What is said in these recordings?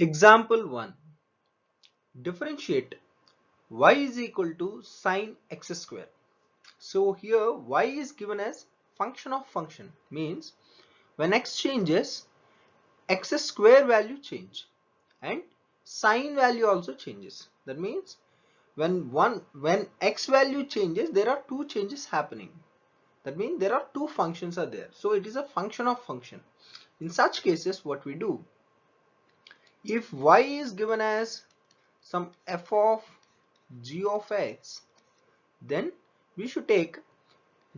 Example 1. Differentiate y is equal to sine x square. So here y is given as function of function, means when x changes, x square value change and sine value also changes. That means when x value changes, there are two changes happening. That means there are two functions are there. So it is a function of function. In such cases, what we do, if y is given as some f of g of x, then we should take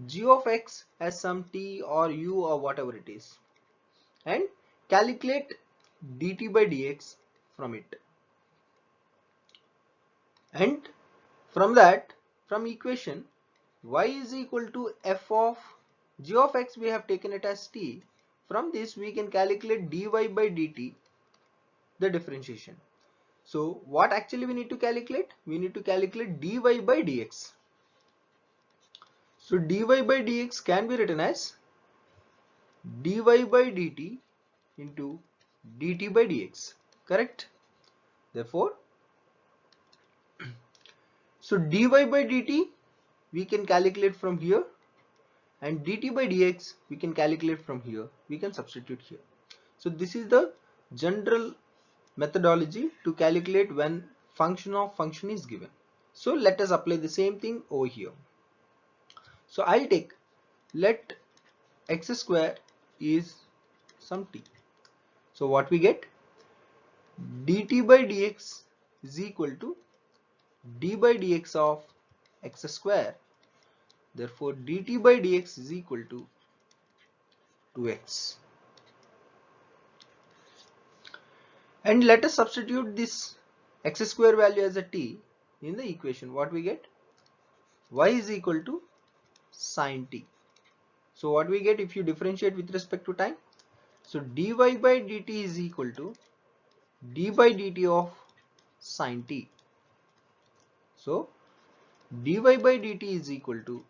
g of x as some t or u or whatever it is and calculate dt by dx from it. And from that, from equation y is equal to f of g of x, we have taken it as t. From this we can calculate dy by dt, the differentiation. So what actually we need to calculate? We need to calculate dy by dx. So dy by dx can be written as dy by dt into dt by dx, correct? Therefore, so dy by dt we can calculate from here, and dt by dx we can calculate from here. We can substitute here. So this is the general methodology to calculate when function of function is given. So let us apply the same thing over here. So I'll take, let x square is some t. So what we get, dt by dx is equal to d by dx of x square. Therefore dt by dx is equal to 2x. And let us substitute this x square value as a t in the equation. What we get, y is equal to sine t. So what we get if you differentiate with respect to time, so dy by dt is equal to d by dt of sine t. So dy by dt is equal to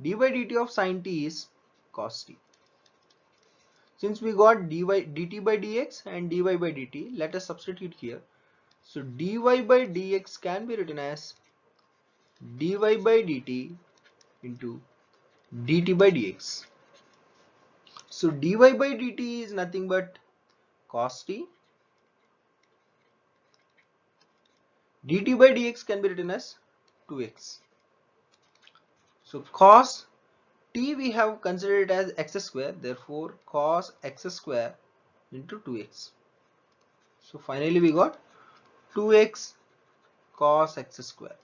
d by dt of sine t is cos t. Since we got dt by dx and dy by dt, let us substitute here. So dy by dx can be written as dy by dt into dt by dx. So dy by dt is nothing but cos t. Dt by dx can be written as 2x. So cos t we have considered it as x square, therefore cos x square into 2x. So finally we got 2x cos x square.